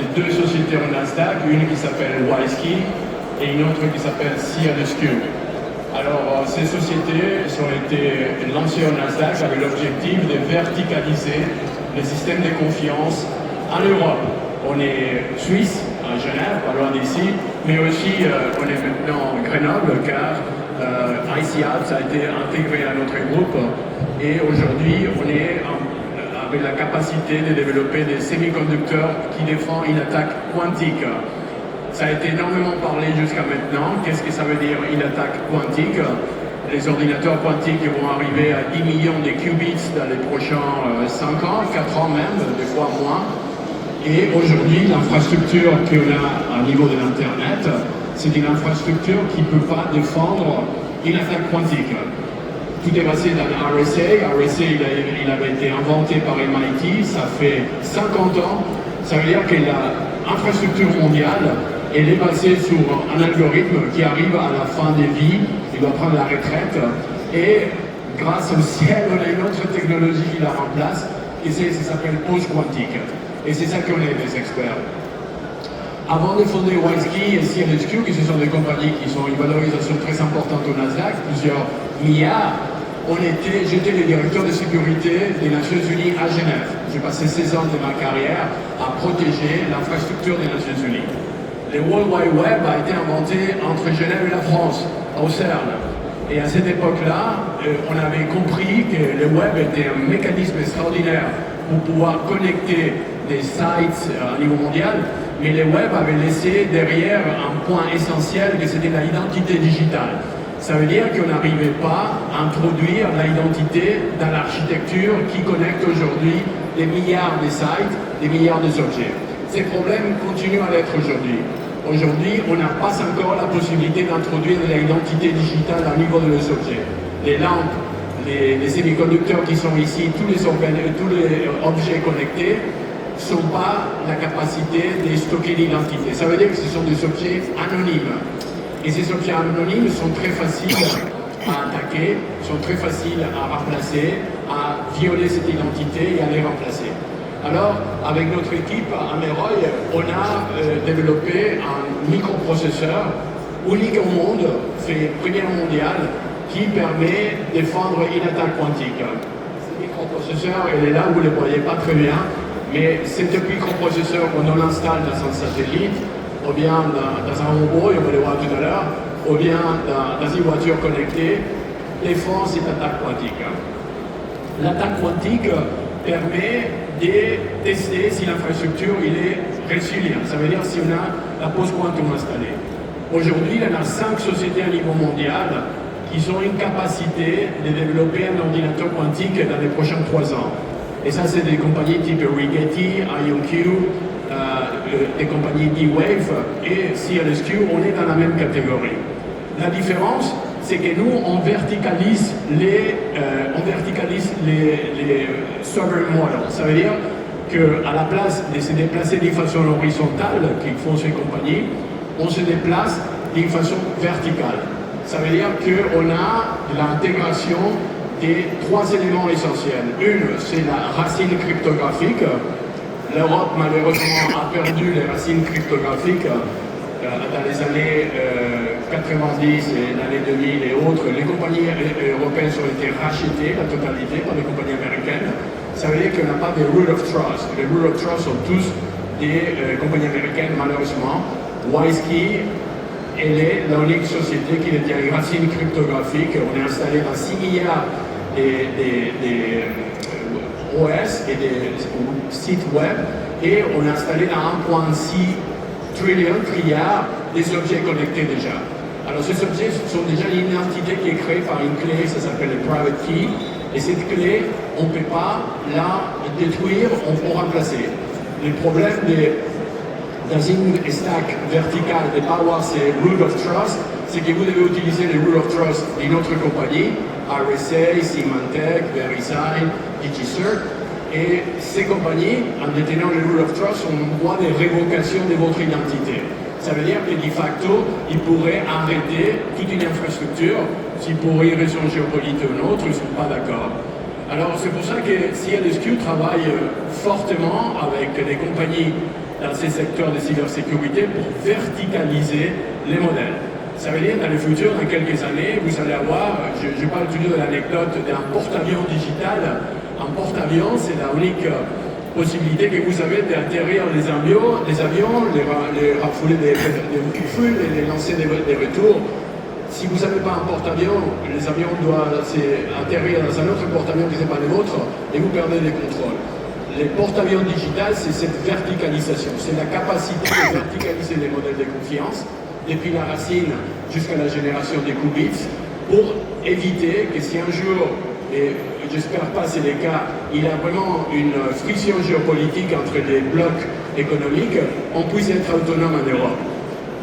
c'est deux sociétés au Nasdaq, une qui s'appelle WiseKey et une autre qui s'appelle SeaLSQ. Alors, ces sociétés ont été lancées au Nasdaq avec l'objectif de verticaliser les systèmes de confiance en Europe. On est suisse, à Genève, pas loin d'ici, mais aussi on est maintenant à Grenoble, car ICAPS a été intégré à notre groupe et aujourd'hui on est avec la capacité de développer des semi-conducteurs qui défendent une attaque quantique. Ça a été énormément parlé jusqu'à maintenant. Qu'est-ce que ça veut dire une attaque quantique? Les ordinateurs quantiques vont arriver à 10 millions de qubits dans les prochains 5 ans, 4 ans même, des fois moins. Et aujourd'hui, l'infrastructure qu'on a au niveau de l'Internet, c'est une infrastructure qui ne peut pas défendre une attaque quantique. Tout est basé dans RSA. RSA, il avait été inventé par MIT, ça fait 50 ans. Ça veut dire que l'infrastructure mondiale, elle est basée sur un algorithme qui arrive à la fin des vies, il doit prendre la retraite, et grâce au ciel, on a une autre technologie qui la remplace, et ça s'appelle post-quantique. Et c'est ça qu'on est des experts. Avant de fonder WiseKey et SeaLSQ, qui ce sont des compagnies qui ont une valorisation très importante au Nasdaq, plusieurs milliards, j'étais le directeur de sécurité des Nations Unies à Genève. J'ai passé 16 ans de ma carrière à protéger l'infrastructure des Nations Unies. Le World Wide Web a été inventé entre Genève et la France, au CERN. Et à cette époque-là, on avait compris que le web était un mécanisme extraordinaire pour pouvoir connecter des sites à niveau mondial, mais le web avait laissé derrière un point essentiel que c'était l'identité digitale. Ça veut dire qu'on n'arrivait pas à introduire l'identité dans l'architecture qui connecte aujourd'hui des milliards de sites, des milliards d'objets. Ces problèmes continuent à l'être aujourd'hui. Aujourd'hui, on n'a pas encore la possibilité d'introduire l'identité digitale au niveau de nos objets. Les lampes, les semi-conducteurs qui sont ici, tous les objets connectés, ne sont pas la capacité de stocker l'identité. Ça veut dire que ce sont des objets anonymes. Et ces objets anonymes sont très faciles à attaquer, sont très faciles à remplacer, à violer cette identité et à les remplacer. Alors, avec notre équipe à Meroy, on a développé un microprocesseur unique au monde, fait première mondiale, qui permet de défendre une attaque quantique. Ce microprocesseur, il est là, vous ne le voyez pas très bien, mais c'est un microprocesseur qu'on l'installe dans un satellite, ou bien dans un robot, et on va le voir tout à l'heure, ou bien dans une voiture connectée, défend cette attaque quantique. L'attaque quantique permet de tester si l'infrastructure est résiliente. Ça veut dire si on a la post-quantum installée. Aujourd'hui, il y en a 5 sociétés à niveau mondial qui ont une capacité de développer un ordinateur quantique dans les prochains 3 ans. Et ça, c'est des compagnies type Rigetti, IonQ, des compagnies D-Wave et SeaLSQ, on est dans la même catégorie. La différence, c'est que nous, on verticalise les server models. Ça veut dire qu'à la place de se déplacer d'une façon horizontale, qu'ils font ces compagnies, on se déplace d'une façon verticale. Ça veut dire qu'on a l'intégration des 3 éléments essentiels. Une, c'est la racine cryptographique. L'Europe, malheureusement, a perdu les racines cryptographiques dans les années 90 et l'année 2000 et autres. Les compagnies européennes ont été rachetées, la totalité, par les compagnies américaines. Ça veut dire qu'on n'a pas de root of trust. Les root of trust sont tous des compagnies américaines, malheureusement. WiseKey, elle est l'unique société qui détient une racine cryptographique. On est installé dans 6 milliards des OS et des sites web et on est installé dans 1,6 trilliard des objets connectés déjà. Alors ces objets sont déjà une identité qui est créée par une clé, ça s'appelle le private key, et cette clé, on ne peut pas la détruire, on peut remplacer. Le problème dans une stack verticale de ne pas avoir ces root of trust, c'est que vous devez utiliser les root of trust d'une autre compagnie, RSA, Symantec, VeriSign, DigiCert, et ces compagnies, en détenant les root of trust, ont un droit de révocation de votre identité. Ça veut dire que de facto, ils pourraient arrêter toute une infrastructure si pour une raison géopolitique ou une autre, ils ne sont pas d'accord. Alors c'est pour ça que SeaLSQ travaille fortement avec les compagnies dans ces secteurs de cybersécurité pour verticaliser les modèles. Ça veut dire, dans le futur, dans quelques années, vous allez avoir, je parle toujours de l'anecdote d'un porte-avions digital. Un porte-avions, c'est la unique possibilité que vous avez d'atterrir les avions, les rafouler des missiles et les lancer des retours. Si vous n'avez pas un porte-avions, les avions doivent atterrir dans un autre porte-avions qui n'est pas le vôtre et vous perdez les contrôles. Les porte-avions digital, c'est cette verticalisation, c'est la capacité de verticaliser les modèles de confiance depuis la racine jusqu'à la génération des qubits pour éviter que si un jour, et j'espère pas c'est le cas, il y a vraiment une friction géopolitique entre les blocs économiques, on puisse être autonome en Europe.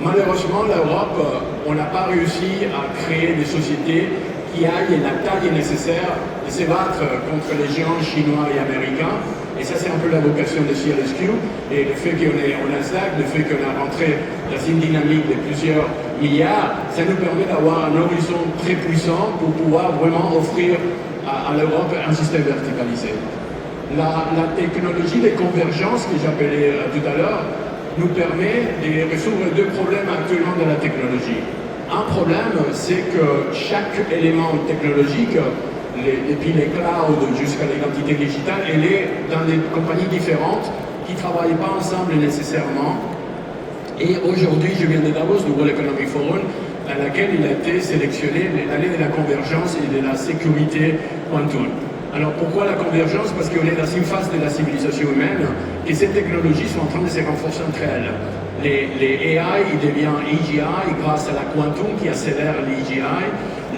Malheureusement, l'Europe, on n'a pas réussi à créer des sociétés qui aillent la taille nécessaire de se battre contre les géants chinois et américains. Et ça, c'est un peu la vocation de CLSQ. Et le fait qu'on est au Nasdaq, le fait qu'on a rentré dans une dynamique de plusieurs milliards, ça nous permet d'avoir un horizon très puissant pour pouvoir vraiment offrir à l'Europe un système verticalisé. La technologie de convergence que j'appelais tout à l'heure nous permet de résoudre deux problèmes actuellement dans la technologie. Un problème, c'est que chaque élément technologique, depuis les clouds jusqu'à l'identité digitale, elle est dans des compagnies différentes qui ne travaillent pas ensemble nécessairement. Et aujourd'hui, je viens de Davos, du World Economic Forum, dans laquelle il a été sélectionné l'année de la convergence et de la sécurité quantum. Alors pourquoi la convergence? Parce qu'on est dans une phase de la civilisation humaine et ces technologies sont en train de se renforcer entre elles. Les AI, ils deviennent AGI grâce à la quantum qui accélère l'AGI.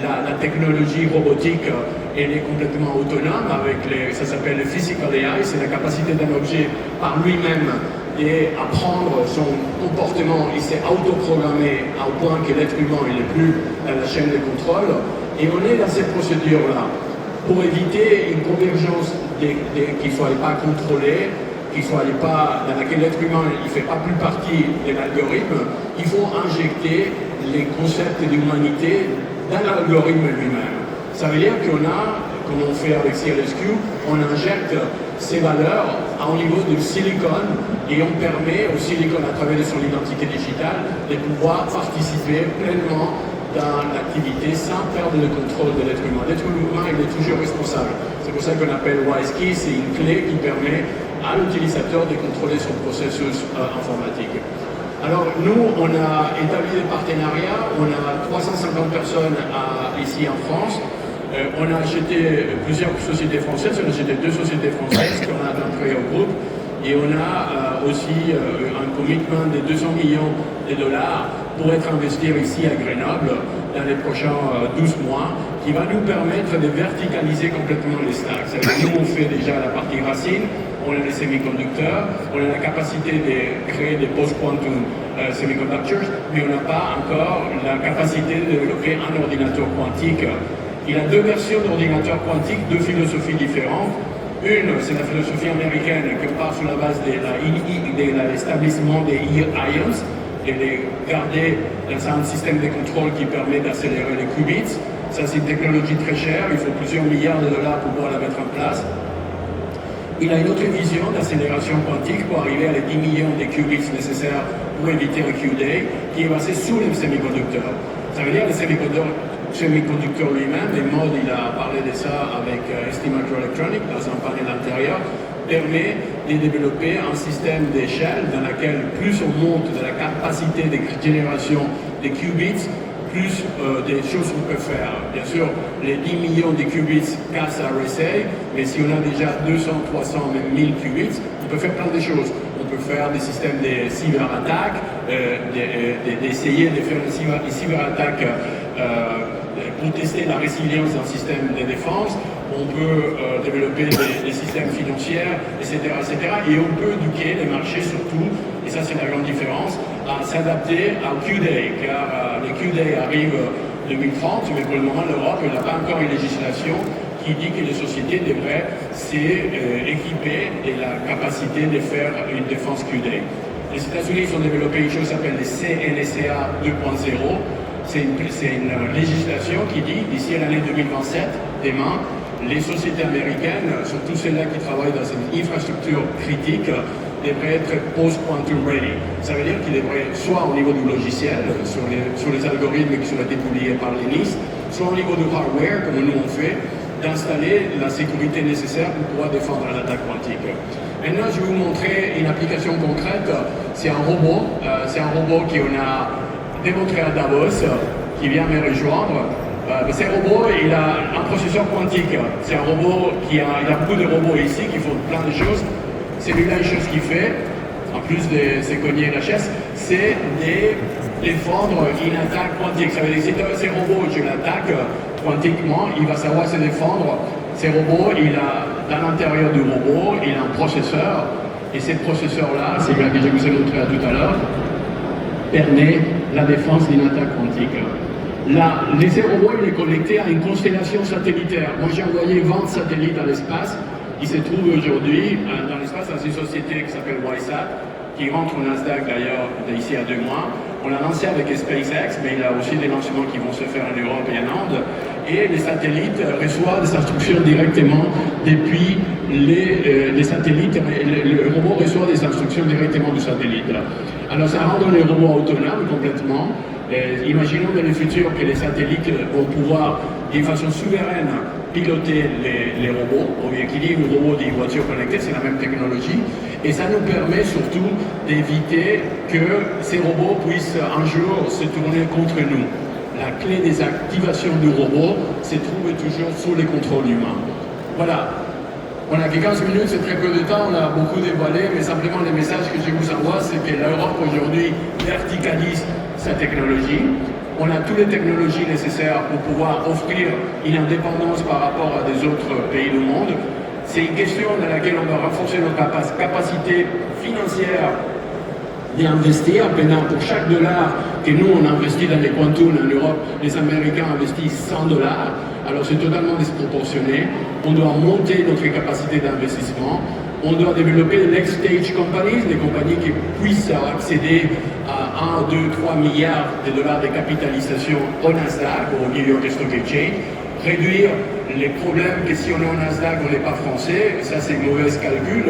La technologie robotique, elle est complètement autonome avec ça s'appelle le physical AI, c'est la capacité d'un objet par lui-même et apprendre son comportement, il s'est autoprogrammé au point que l'être humain il n'est plus dans la chaîne de contrôle. Et on est dans cette procédure-là. Pour éviter une convergence qu'il ne fallait pas contrôler, dans laquelle l'être humain ne fait pas plus partie de l'algorithme, il faut injecter les concepts d'humanité dans l'algorithme lui-même. Ça veut dire qu'on a, comme on fait avec CLSQ, on injecte ces valeurs au niveau du silicone et on permet au silicone, à travers son identité digitale, de pouvoir participer pleinement dans l'activité sans perdre le contrôle de l'être humain. L'être humain, il est toujours responsable. C'est pour ça qu'on appelle WiseKey, c'est une clé qui permet à l'utilisateur de contrôler son processus informatique. Alors nous, on a établi des partenariats, on a 350 personnes ici en France, on a acheté plusieurs sociétés françaises, on a acheté 2 sociétés françaises qu'on a intégrées au groupe, et on a aussi un commitment de 200 millions de dollars pour être investi ici à Grenoble dans les prochains 12 mois, qui va nous permettre de verticaliser complètement les stacks. Nous, on fait déjà la partie racine, on a les semi-conducteurs, on a la capacité de créer des post-quantum semiconductors, mais on n'a pas encore la capacité de développer un ordinateur quantique. Il y a 2 versions d'ordinateurs quantiques, 2 philosophies différentes. Une, c'est la philosophie américaine qui part sur la base de l'établissement des ions et de garder dans un système de contrôle qui permet d'accélérer les qubits. Ça, c'est une technologie très chère, il faut plusieurs milliards de dollars pour pouvoir la mettre en place. Il a une autre vision d'accélération quantique pour arriver à les 10 millions de qubits nécessaires pour éviter un Q-Day, qui est basé sur les semi-conducteurs. Ça veut dire les semi-conducteurs lui-même, les modes, il a parlé de ça avec ST Microelectronics dans un panel antérieur, permet de développer un système d'échelle dans lequel plus on monte de la capacité de génération des qubits, plus des choses qu'on peut faire. Bien sûr, les 10 millions de qubits cassent à RSA, mais si on a déjà 200, 300, même 1000 qubits, on peut faire plein de choses. On peut faire des systèmes de cyberattaques, d'essayer de faire une cyberattaque pour tester la résilience d'un système de défense. On peut développer des systèmes financiers, etc., etc. Et on peut éduquer les marchés surtout, et ça c'est la grande différence, à s'adapter au Q-Day, car le Q-Day arrive 2030, mais pour le moment l'Europe n'a pas encore une législation qui dit que les sociétés devraient s'équiper de la capacité de faire une défense Q-Day. Les États-Unis ont développé une chose qui s'appelle le CNSA 2.0. C'est une législation qui dit d'ici à l'année 2027, demain, les sociétés américaines, surtout celles-là qui travaillent dans une infrastructure critique, devrait être post-quantum ready. Ça veut dire qu'il devrait, soit au niveau du logiciel, sur les algorithmes qui sont été publiés par l'ENIST, soit au niveau du hardware, comme nous on fait, d'installer la sécurité nécessaire pour pouvoir défendre l'attaque quantique. Maintenant, je vais vous montrer une application concrète. C'est un robot qu'on a démontré à Davos, qui vient me rejoindre. Ce robot, il a un processeur quantique. C'est un robot il y a beaucoup de robots ici qui font plein de choses. Celui-là, une chose qu'il fait, en plus de se cogner la chaise, c'est défendre une attaque quantique. Ça veut dire que si ce robot, je l'attaque quantiquement, il va savoir se défendre. Ce robot, dans l'intérieur du robot, il a un processeur. Et ce processeur-là, c'est celui que je vous ai montré tout à l'heure, permet la défense d'une attaque quantique. Là, ce robot, il est connecté à une constellation satellitaire. Moi, j'ai envoyé 20 satellites dans l'espace. Il se trouve aujourd'hui dans l'espace dans une société qui s'appelle WISeSat, qui rentre au Nasdaq d'ailleurs d'ici à 2 mois. On l'a lancé avec SpaceX, mais il y a aussi des lancements qui vont se faire en Europe et en Inde. Et les satellites reçoivent des instructions directement depuis les satellites. Le robot reçoit des instructions directement du satellite. Alors ça rend les robots autonomes complètement. Imaginons dans le futur que les satellites vont pouvoir, d'une façon souveraine, piloter les robots. Ou bien qu'il y ait un robot des voitures connectées, c'est la même technologie. Et ça nous permet surtout d'éviter que ces robots puissent un jour se tourner contre nous. La clé des activations du robot se trouve toujours sous les contrôles humains. Voilà. On a que 15 minutes, c'est très peu de temps, on a beaucoup dévoilé, mais simplement le message que je vous envoie, c'est que l'Europe aujourd'hui verticalise sa technologie. On a toutes les technologies nécessaires pour pouvoir offrir une indépendance par rapport à des autres pays du monde. C'est une question dans laquelle on doit renforcer notre capacité financière d'investir. Maintenant, pour chaque dollar que nous on investit dans les quantum en Europe, les Américains investissent 100 $. Alors c'est totalement disproportionné. On doit monter notre capacité d'investissement. On doit développer les next stage companies, des compagnies qui puissent accéder à 1, 2, 3 milliards de dollars de capitalisation au Nasdaq ou au New York Stock Exchange. Réduire les problèmes que si on est au Nasdaq, on n'est pas français, ça c'est un mauvais calcul.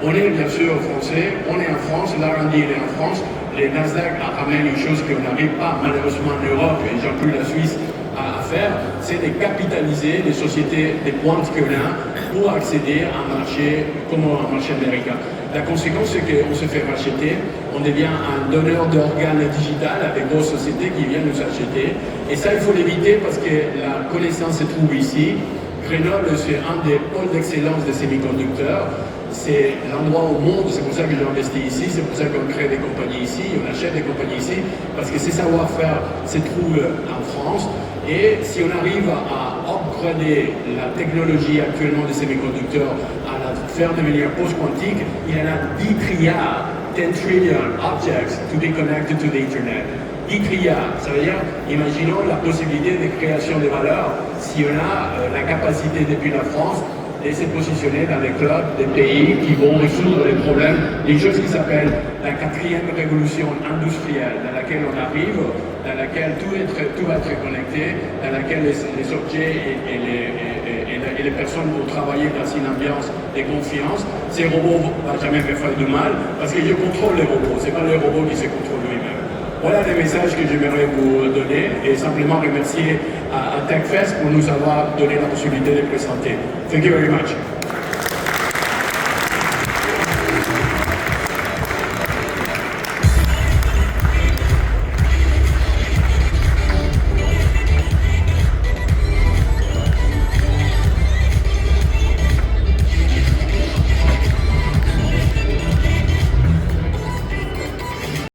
On est bien sûr français, on est en France, l'R&D est en France. Les Nasdaq amènent une chose qu'on n'arrive pas malheureusement en Europe et j'ai plus la Suisse à faire, c'est de capitaliser les sociétés des pointes qu'on a pour accéder à un marché comme un marché américain. La conséquence, c'est qu'on se fait racheter, on devient un donneur d'organes digital à des grosses sociétés qui viennent nous acheter. Et ça, il faut l'éviter parce que la connaissance se trouve ici. Grenoble, c'est un des pôles d'excellence des semi-conducteurs. C'est l'endroit au monde, c'est pour ça que j'ai investi ici, c'est pour ça qu'on crée des compagnies ici, on achète des compagnies ici, parce que ces savoir-faire se trouvent en France. Et si on arrive à upgrader la technologie actuellement des semi-conducteurs, à la faire devenir post-quantique, il y en a 10 trilliards, 10 trillion objects to be connected to the Internet. 10 trilliards, ça veut dire, imaginons la possibilité de création de valeur si on a la capacité depuis la France et se positionner dans les clubs des pays qui vont résoudre les problèmes, les choses qui s'appellent la 4e révolution industrielle, dans laquelle on arrive, dans laquelle tout va être connecté, dans laquelle les objets et les personnes vont travailler dans une ambiance de confiance. Ces robots ne vont jamais me faire du mal, parce que je contrôle les robots, ce n'est pas le robot qui se contrôle lui-même. Voilà les messages que j'aimerais vous donner et simplement remercier à TechFest pour nous avoir donné la possibilité de présenter. Thank you very much.